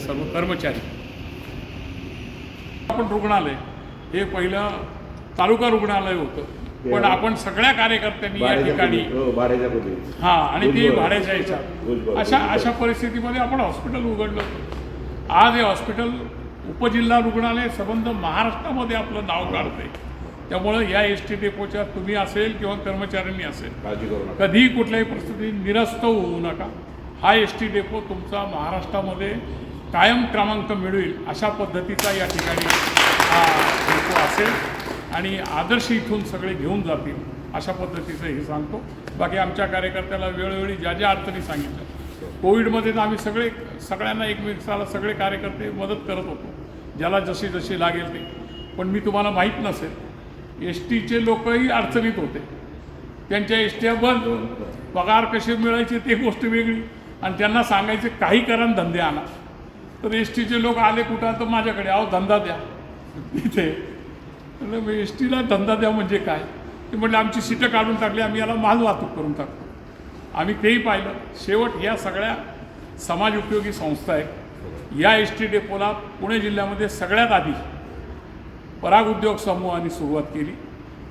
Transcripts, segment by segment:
सर्व कर्मचारी. आपण रुग्णालय हे पहिलं तालुका रुग्णालय होतं, पण आपण सगळ्या कार्यकर्त्यांनी या ठिकाणी आणि ते भाड्याच्या ह्याच्या अशा परिस्थितीमध्ये आपण हॉस्पिटल उघडलं होतं. आज हे हॉस्पिटल उपजिल्हा रुग्णालय संबंध महाराष्ट्रामध्ये आपलं नाव काढतंय. त्यामुळं या एस टी डेपोच्या तुम्ही असेल किंवा कर्मचाऱ्यांनी असेल कधीही कुठल्याही परिस्थितीत निरस्त होऊ नका. हा एस टी डेपो तुमचा महाराष्ट्रामध्ये कायम क्रमांक मिळवेल अशा पद्धतीचा या ठिकाणी हा डेपो असेल आणि आदर्श इथून सगळे घेऊन जातील अशा पद्धतीचं हे सांगतो. बाकी आमच्या कार्यकर्त्याला वेळोवेळी ज्या ज्या अडचणी सांगितल्या, कोविडमध्ये तर आम्ही सगळ्यांना एकमेकाला सगळे कार्यकर्ते मदत करत होतो ज्याला जशी जशी लागेल ते. पण मी तुम्हाला माहीत नसेल, एस टीचे लोकही अडचणीत होते. त्यांच्या एस ट्या बंद, पगार कसे मिळायचे ते गोष्ट वेगळी, आणि त्यांना सांगायचे काही करा धंदे आणा. तर एस टीचे लोक आले कुठं तर माझ्याकडे, अहो धंदा द्या इथे. म्हणजे एस टीला धंदा द्या म्हणजे काय? ते म्हटलं आमची सीटं काढून टाकली, आम्ही याला माल वाहतूक करून टाकतो. आम्ही तेही पाहिलं. शेवट या सगळ्या समाज उपयोगी संस्था आहेत. या एस टी डेपोला पुणे जिल्ह्यामध्ये सगळ्यात आधी पराग उद्योग समूहाने सुरुवात केली.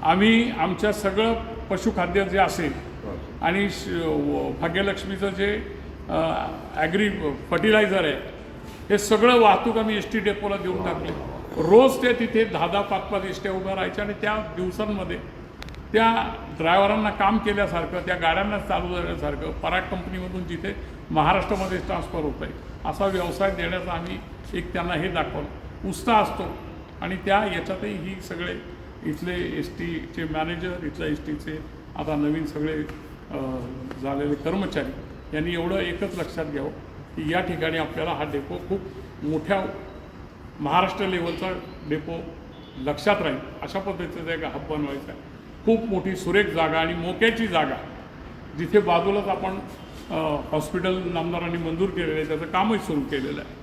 आम्ही आमच्या सगळं पशुखाद्य जे असेल आणि भाग्यलक्ष्मीचं जे ॲग्री फर्टिलायझर आहे हे सगळं वाहतूक आम्ही एस टी डेपोला देऊन टाकले. रोज ते तिथे 10-10, 5-5 एस ट्या उभ्या राहायच्या आणि त्या दिवसांमध्ये त्या ड्रायव्हरांना काम केल्यासारखं, त्या गाड्यांना चालू झाल्यासारखं पराग कंपनीमधून जिथे महाराष्ट्रामध्ये ट्रान्सफर होत आहे असा व्यवसाय देण्याचा आम्ही एक त्यांना हे दाखवलं. उत्साह असतो आणि त्या याच्यातही ही सगळे इथले एस टीचे मॅनेजर, इथल्या एस टीचे आता नवीन सगळे झालेले कर्मचारी यांनी एवढं एकच लक्षात घ्यावं की या ठिकाणी आपल्याला हा डेपो खूप मोठ्या महाराष्ट्र लेवलचा डेपो लक्षात राहील अशा पद्धतीचा एक हब बनवायचा आहे. खूप मोठी सुरेख जागा आणि मोक्याची जागा, जिथे बाजूलाच आपण हॉस्पिटल नामदारांनी मंजूर केलेलं आहे, त्याचं कामही सुरू केलेलं आहे.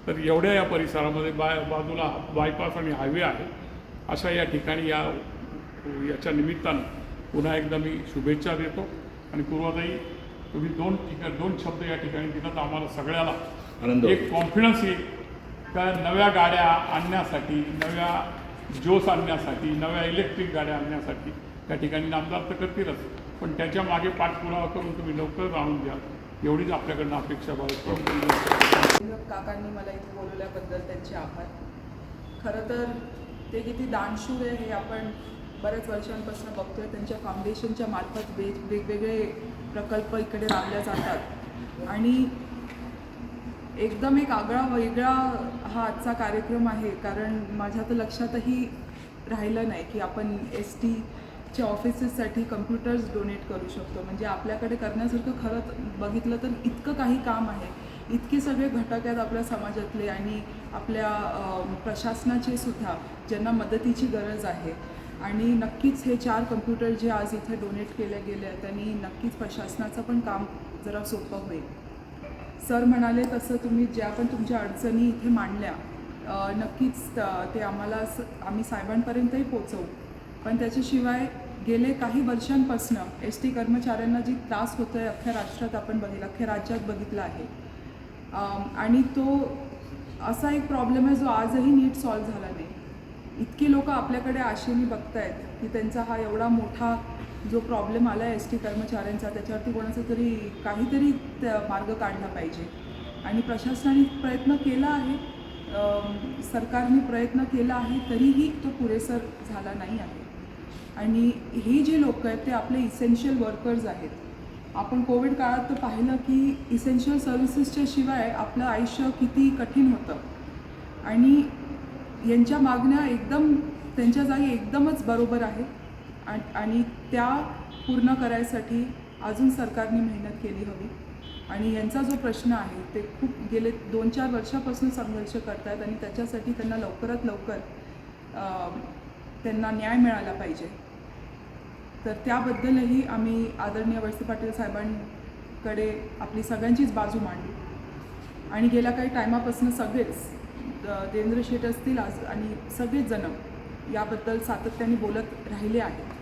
तर एवढ्या या परिसरामध्ये बाजूला बायपास आणि हायवे आहे. अशा या ठिकाणी याच्या निमित्तानं पुन्हा एकदा मी शुभेच्छा देतो. आणि पूर्वाताई, तुम्ही दोन शब्द या ठिकाणी दिलात आम्हाला सगळ्याला आनंद, एक कॉन्फिडन्स येईल का नव्या गाड्या आणण्यासाठी, नव्या जोश आणण्यासाठी, नव्या इलेक्ट्रिक गाड्या आणण्यासाठी त्या ठिकाणी नामदार तर करतीलच, पण त्याच्या मागे पाठपुरावा करून तुम्ही लवकर आणून द्या एवढीच आपल्याकडनं अपेक्षा बाळगतो. काकांनी मला इथे बोलवल्याबद्दल त्यांचे आभार. खरं तर ते किती दानशूर आहे हे आपण बऱ्याच वर्षांपासून बघतोय. त्यांच्या फाउंडेशनच्या मार्फत वेगवेगळे प्रकल्प इकडे राबले जातात आणि एकदम एक वेगळा हा आजचा कार्यक्रम आहे. कारण माझ्या तर लक्षातही राहिलं नाही की आपण एस टीच्या ऑफिसेससाठी कम्प्युटर्स डोनेट करू शकतो. म्हणजे आपल्याकडे करण्यासारखं खरं बघितलं तर इतकं काही काम आहे. इतके सगळे घटक आहेत आपल्या समाजातले आणि आपल्या प्रशासनाचे सुद्धा, ज्यांना मदतीची गरज आहे. आणि नक्कीच हे 4 कम्प्युटर जे आज इथे डोनेट केले गेले आहेत त्यांनी नक्कीच प्रशासनाचं पण काम जरा सोपं होईल. सर म्हणाले तसं तुम्ही ज्या पण तुमच्या अडचणी इथे मांडल्या नक्कीच ते आम्ही साहेबांपर्यंतही पोचवू. पण त्याच्याशिवाय गेले काही वर्षांपासून एस टी कर्मचाऱ्यांना जी त्रास होतो आहे अख्ख्या राष्ट्रात आपण अख्ख्या राज्यात बघितला आहे. आणि तो असा एक प्रॉब्लेम आहे जो आजही नीट सॉल्व्ह झाला नाही. इतकी लोक आपल्याकडे आशेने बघत आहेत की त्यांचा हा एवढा मोठा जो प्रॉब्लेम आला आहे एस टी कर्मचाऱ्यांचा, त्याच्यावरती कोणाचा तरी काहीतरी मार्ग काढला पाहिजे. आणि प्रशासनाने प्रयत्न केला आहे, सरकारने प्रयत्न केला आहे, तरीही तो पुरेसा झाला नाही आहे. आणि हे जे लोक आहेत ते आपले इसेन्शियल वर्कर्स आहेत. आपण कोविड काळात तर पाहिलं की इसेन्शियल सर्व्हिसेसच्या शिवाय आपलं आयुष्य किती कठीण होतं. आणि यांच्या मागण्या त्यांच्या जागी एकदमच बरोबर आहेत आणि त्या पूर्ण करायसाठी अजून सरकारने मेहनत केली हवी. आणि यांचा जो प्रश्न आहे ते खूप गेले 2-4 वर्षापासून संघर्ष करत आहेत आणि त्याच्यासाठी त्यांना लवकरात लवकर त्यांना न्याय मिळाला पाहिजे. तर त्याबद्दलही आम्ही आदरणीय वळसे पाटील साहेबांकडे आपली सगळ्यांचीच बाजू मांडली. आणि गेल्या काही टायमापासून सगळेच देवेंद्र शेठ असतील आणि सगळेच जण याबद्दल सातत्याने बोलत राहिले आहेत.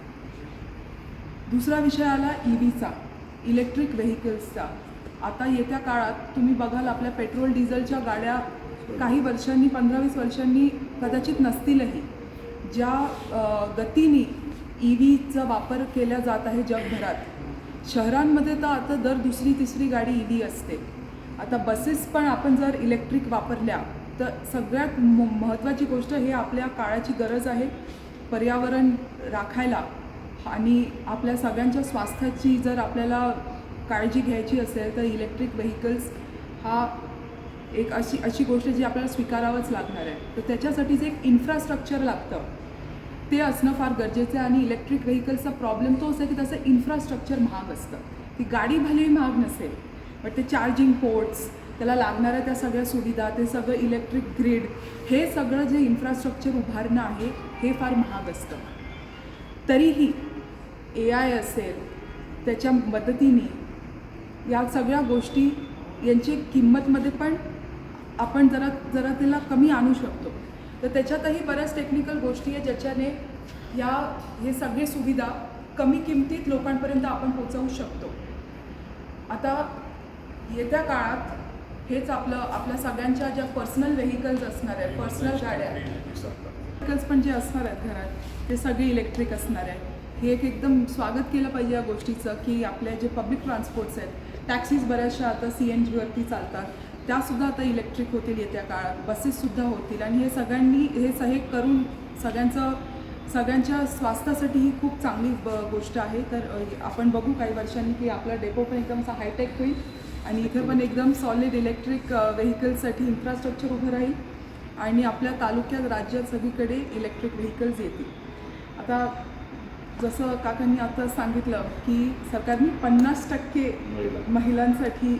दुसरा विषय आला EVचा, इलेक्ट्रिक व्हेकल्सचा. आता येत्या काळात तुम्ही बघाल आपल्या पेट्रोल डिझेलच्या गाड्या काही वर्षांनी 15-20 वर्षांनी कदाचित नसतीलही. ज्या गतीने EVचा वापर केला जात आहे जगभरात, शहरांमध्ये तर आता दर दुसरी तिसरी गाडी EV असते. आता बसेस पण आपण जर इलेक्ट्रिक वापरल्या तर सगळ्यात महत्त्वाची गोष्ट हे आपल्या काळाची गरज आहे पर्यावरण राखायला आणि आपल्या सगळ्यांच्या स्वास्थ्याची जर आपल्याला काळजी घ्यायची असेल तर इलेक्ट्रिक व्हेकल्स हा एक अशी गोष्ट जी आपल्याला स्वीकारावंच लागणार आहे. तर त्याच्यासाठी जे एक इन्फ्रास्ट्रक्चर लागतं ते असणं फार गरजेचं आहे. आणि इलेक्ट्रिक व्हेकल्सचा प्रॉब्लेम तोच आहे की त्याचं इन्फ्रास्ट्रक्चर महाग असतं. ती गाडी भलेही महाग नसेल बट ते चार्जिंग पोर्ट्स, त्याला लागणाऱ्या त्या सगळ्या सुविधा, ते सगळं इलेक्ट्रिक ग्रिड, हे सगळं जे इन्फ्रास्ट्रक्चर उभारणं आहे हे फार महाग असतं. तरीही AI असेल त्याच्या मदतीने या सगळ्या गोष्टी यांची किंमतमध्ये पण आपण जरा त्याला कमी आणू शकतो. तर त्याच्यातही बऱ्याच टेक्निकल गोष्टी आहेत ज्याच्याने हे सगळे सुविधा कमी किमतीत लोकांपर्यंत आपण पोहोचवू शकतो. आता येत्या काळात हेच आपल्या सगळ्यांच्या ज्या पर्सनल व्हेकल्स असणार आहेत, पर्सनल गाड्या व्हेकल्स पण जे असणार आहेत घरात ते सगळे इलेक्ट्रिक असणार आहे. हे एकदम स्वागत केलं पाहिजे या गोष्टीचं की आपले जे पब्लिक ट्रान्सपोर्ट्स आहेत, टॅक्सीज बऱ्याचशा आता CNGवरती चालतात, त्यासुद्धा आता इलेक्ट्रिक होतील येत्या काळात, बसेससुद्धा होतील. आणि हे सगळ्यांनी हे करून सगळ्यांच्या स्वास्थ्यासाठी ही खूप चांगली गोष्ट आहे. तर आपण बघू काही वर्षांनी की आपला डेपो पण एकदम असा हायटेक होईल आणि इथं पण एकदम सॉलिड इलेक्ट्रिक व्हेकल्ससाठी इन्फ्रास्ट्रक्चर उभं राहील आणि आपल्या तालुक्यात, राज्यात सगळीकडे इलेक्ट्रिक व्हेकल्स येतील. आता जसं काकांनी आता सांगितलं की सरकारने 50% महिलांसाठी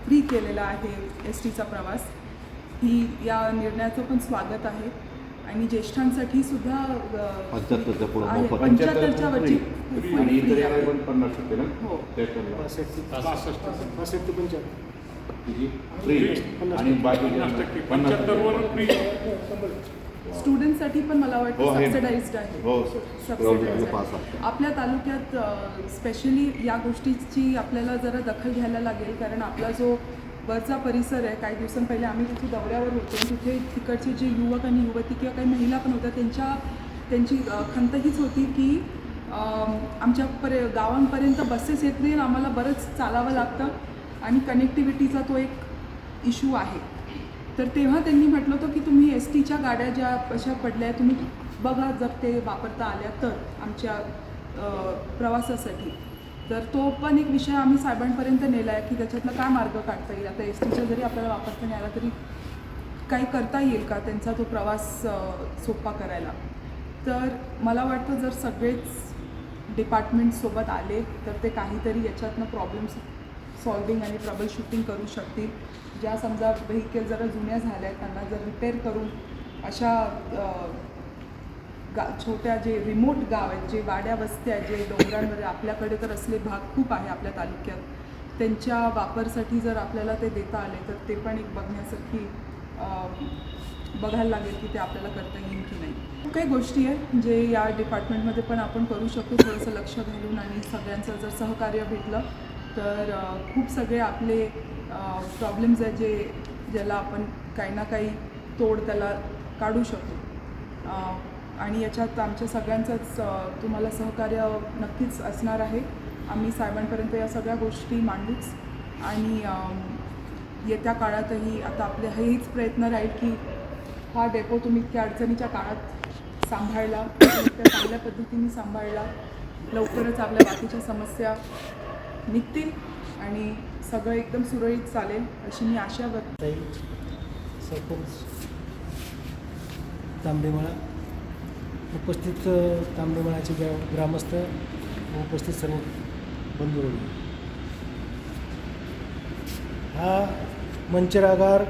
फ्री केलेला आहे STचा प्रवास. या निर्णयाचं पण स्वागत आहे. आणि ज्येष्ठांसाठी सुद्धा 75च्या वरची हो स्टुडंटसाठी पण मला वाटतं सबसिडाइज्ड आहे. आपल्या तालुक्यात स्पेशली या गोष्टीची आपल्याला जरा दखल घ्यायला लागेल कारण आपला जो वरचा परिसर आहे, काही दिवसांपहिले आम्ही तिथे दौऱ्यावर होतो, तिकडचे जे युवक आणि युवती किंवा काही महिला पण होत्या त्यांची खंत हीच होती की आमच्या गावांपर्यंत बसेस येत नाही, आम्हाला बरंच चालावं लागतं आणि कनेक्टिव्हिटीचा तो एक इश्यू आहे. तर तेव्हा त्यांनी म्हटलं होतं की तुम्ही STच्या गाड्या ज्या अशा पडल्या तुम्ही बघा जर ते वापरता आल्या तर आमच्या प्रवासासाठी. तर तो पण एक विषय आम्ही साहेबांपर्यंत नेला आहे की त्याच्यातला काय मार्ग काढता येईल. आता STच्या जरी आपल्याला वापरता नाही आला तरी काही करता येईल का त्यांचा तो प्रवास सोपा करायला. तर मला वाटतं जर सगळेच डिपार्टमेंटसोबत आले तर ते काहीतरी याच्यातनं प्रॉब्लेम्स सॉल्विंग आणि ट्रबल शूटिंग करू शकतील. ज्या समजा व्हेकल जरा जुन्या झाल्या आहेत त्यांना जर रिपेअर करून अशा छोट्या जे रिमोट गाव आहेत, जे वाड्या वस्त्या आहेत, जे डोंगरांवर आपल्याकडे तर असले भाग खूप आहे आपल्या तालुक्यात, त्यांच्या वापरसाठी जर आपल्याला ते देता आले तर ते पण एक बघण्यासाठी बघायला लागेल की ते आपल्याला करता येईल की नाही. काही गोष्टी आहेत जे या डिपार्टमेंटमध्ये पण आपण करू शकतो थोडंसं लक्ष घालून आणि सगळ्यांचं जर सहकार्य भेटलं तर खूप सगळे आपले प्रॉब्लेम्स आहेत ज्याला आपण काही ना काही तोड त्याला काढू शकतो. आणि याच्यात आमच्या सगळ्यांचंच तुम्हाला सहकार्य नक्कीच असणार आहे. आम्ही साहेबांपर्यंत या सगळ्या गोष्टी मांडूच आणि येत्या काळातही आता आपले हेच प्रयत्न राहील की हा डेपो तुम्ही इतक्या अडचणीच्या काळात सांभाळला, इतक्या चांगल्या पद्धतीने सांभाळला, लवकरच आपल्या बाकीच्या समस्या निघतील आणि सगळं एकदम सुरळीत चालेल अशी मी आशा व्यक्त करते. सरपंच तांबेमळा उपस्थित, तांबेमळाचे ग्रामस्थ उपस्थित सर्व बंधू, हा मंचरागार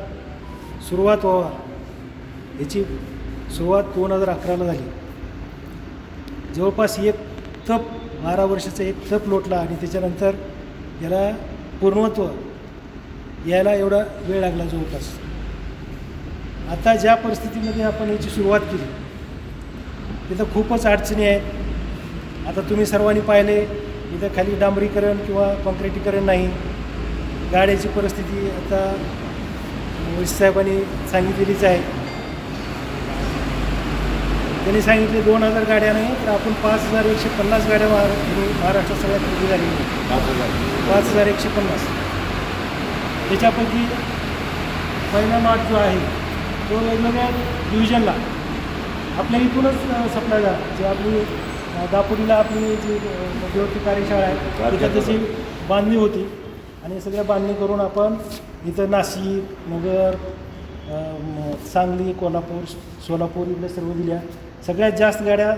सुरुवात व्हावा याची सुरुवात 2011ला झाली. जवळपास एक तप 12 वर्षाचा एक तप लोटला आणि त्याच्यानंतर याला पूर्णत्व यायला एवढा वेळ लागला जवळपास. आता ज्या परिस्थितीमध्ये आपण याची सुरुवात केली तिथं खूपच अडचणी आहेत. आता तुम्ही सर्वांनी पाहिले इथं खाली डांबरीकरण किंवा कॉन्क्रिटीकरण नाही, गाड्याची परिस्थिती आता साहेबांनी सांगितलेलीच आहे. त्यांनी सांगितले 2000 गाड्या नाही तर आपण 5150 गाड्या महाराष्ट्रात सगळ्यात मोठी झाली 5150. त्याच्यापैकी पहिला लॉट जो आहे तो वेगवेगळ्या डिव्हिजनला आपल्या इथूनच सप्लाय झाला. जे आपली दापोलीला आपली जी मध्यवर्ती कार्यशाळा आहे तिथं त्याची बांधणी होती आणि सगळ्या बांधणी करून आपण इथं नाशिक, नगर, सांगली, कोल्हापूर, सोलापूर इकडे सर्व दिल्या. सगळ्यात जास्त गाड्या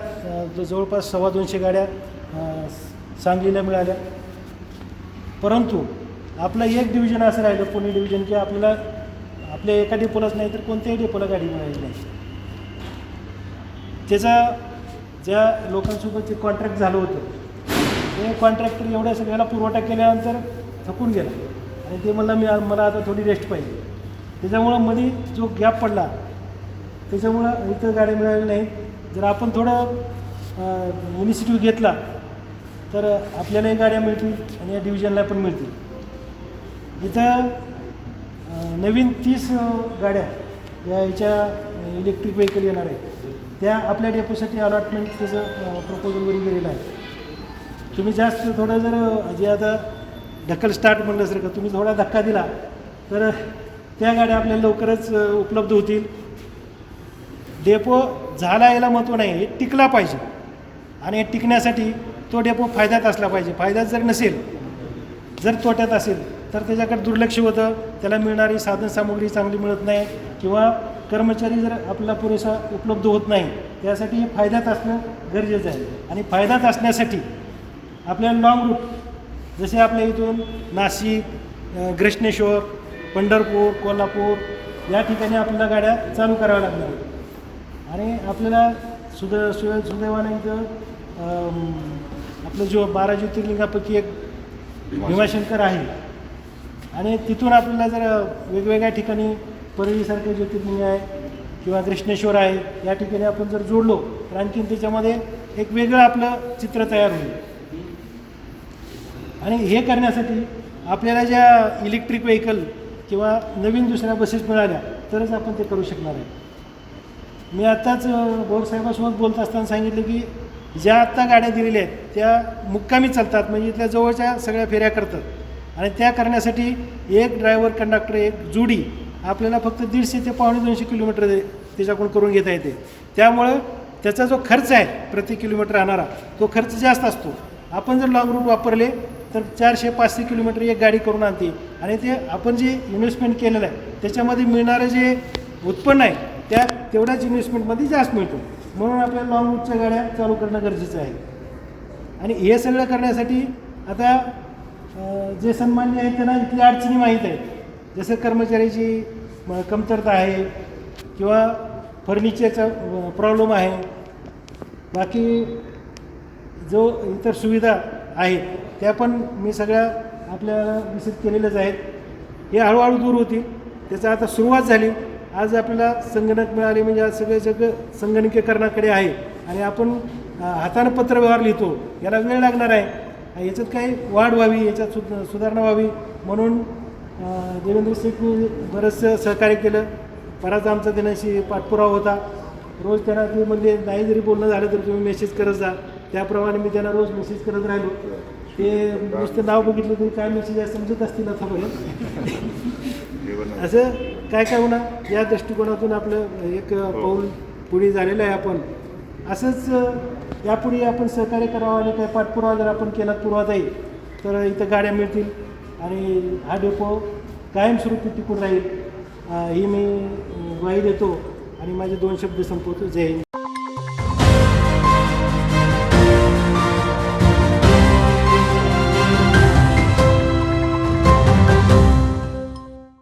जवळपास 250 गाड्या सांगलीला मिळाल्या. परंतु आपलं एक डिव्हिजन असं राहिलं पुणे डिव्हिजन की आपल्याला आपल्या एका डेपोलाच नाही तर कोणत्याही डेपोला गाडी मिळाली नाही. त्याचा ज्या लोकांसोबत ते कॉन्ट्रॅक्ट झालं होतं ते कॉन्ट्रॅक्टर एवढ्या सगळ्याला पुरवठा केल्यानंतर थकून गेला आणि ते मला आता थोडी रेस्ट पाहिजे. त्याच्यामुळं मध्ये जो गॅप पडला त्याच्यामुळं इथं गाड्या मिळाल्या नाहीत. जर आपण थोडं इनिशिएटिव्ह घेतला तर आपल्यालाही गाड्या मिळतील आणि या डिव्हिजनला पण मिळतील. इथं नवीन 30 गाड्या याच्या इलेक्ट्रिक व्हेकल येणार आहेत. त्या आपल्या डेपोसाठी अलॉटमेंट त्याचं प्रपोजल वगैरे केलेलं आहे. तुम्ही जास्त थोडं जर जे आता ढकल स्टार्ट म्हणलं सर का तुम्ही थोडा धक्का दिला तर त्या गाड्या आपल्याला लवकरच उपलब्ध होतील. डेपो झाला याला महत्त्व नाही, हे टिकला पाहिजे आणि टिकण्यासाठी तो डेपो फायद्यात असला पाहिजे. फायद्यात जर नसेल, जर तोट्यात असेल तर त्याच्याकडे दुर्लक्ष होतं. त्याला मिळणारी साधनसामुग्री चांगली मिळत नाही किंवा कर्मचारी जर आपल्याला पुरेसा उपलब्ध होत नाही. त्यासाठी हे फायद्यात असणं गरजेचं आहे आणि फायद्यात असण्यासाठी आपल्याला लॉंग रूट जसे आपल्या इथून नाशिक, घृष्णेश्वर, पंढरपूर, कोल्हापूर या ठिकाणी आपल्याला गाड्या चालू कराव्या लागणार आहेत. आणि आपल्याला सुदैवाने इथं आपलं जो 12 ज्योतिर्लिंगापैकी एक भीमाशंकर आहे आणि तिथून आपल्याला जर वेगवेगळ्या ठिकाणी परळीसारखे ज्योतिर्लिंग आहे किंवा घृष्णेश्वर आहे या ठिकाणी आपण जर जोडलो तर आणखीन त्याच्यामध्ये एक वेगळं आपलं चित्र तयार होईल. आणि हे करण्यासाठी आपल्याला ज्या इलेक्ट्रिक व्हेकल किंवा नवीन दुसऱ्या बसेस मिळाल्या तरच आपण ते करू शकणार आहे. मी आत्ताच भाऊसाहेबासोबत बोलत असताना सांगितलं की ज्या आत्ता गाड्या दिलेल्या आहेत त्या मुक्कामी चालतात, म्हणजे इथल्या जवळच्या सगळ्या फेऱ्या करतात आणि त्या करण्यासाठी एक ड्रायव्हर कंडक्टर एक जोडी आपल्याला फक्त 150 ते 250 किलोमीटर त्याच्याकडून करून घेता येते. त्यामुळं त्याचा जो खर्च आहे प्रति किलोमीटर राहणारा तो खर्च जास्त असतो. आपण जर लॉंग रूट वापरले तर 400-500 किलोमीटर एक गाडी करून आणते आणि ते आपण जे इन्व्हेस्टमेंट केलेलं आहे त्याच्यामध्ये मिळणारं जे उत्पन्न आहे त्या तेवढ्याच इन्व्हेस्टमेंटमध्ये जास्त मिळतो. म्हणून आपल्याला लॉंग रूटच्या गाड्या चालू करणं गरजेचं आहे. आणि हे सगळं करण्यासाठी आता जे सन्मान्य आहेत त्यांना इथली अडचणी माहीत आहेत. जसं कर्मचाऱ्याची कमतरता आहे किंवा फर्निचरचा प्रॉब्लेम आहे, बाकी जो इतर सुविधा आहेत त्या पण मी सगळ्या आपल्याला विषित केलेल्याच आहेत. हे हळूहळू दूर होतील. त्याचा आता सुरुवात झाली. आज आपल्याला संगणक मिळाले म्हणजे आज सगळं संगणकीकरणाकडे आहे आणि आपण हातानं पत्रव्यवहार लिहितो, याला वेळ लागणार आहे. याच्यात काही वाढ व्हावी, याच्यात सुधारणा व्हावी म्हणून देवेंद्र शेठनी बरंचसं सहकार्य केलं. बराच आमचा त्यांच्याशी पाठपुरावा होता. रोज त्यांना ते म्हणजे नाही जरी बोलणं झालं तर तुम्ही मेसेज करत जा. त्याप्रमाणे मी त्यांना रोज मेसेज करत राहिलो. ते नुसतं नाव बघितलं तरी काय मेसेज आहे समजत असतील आता बघा. असं काय होणार या दृष्टिकोनातून आपलं एक पाऊल पुढे झालेलं आहे. आपण असंच यापुढे आपण सहकार्य करावं आणि काय पाठपुरावा जर आपण केला पुरवाताई तर इथं गाड्या मिळतील आणि हा डेपो कायमस्वरूपी टिकून राहील ही मी ग्वाही देतो आणि माझे 2 शब्द संपवतो. जय हिंद.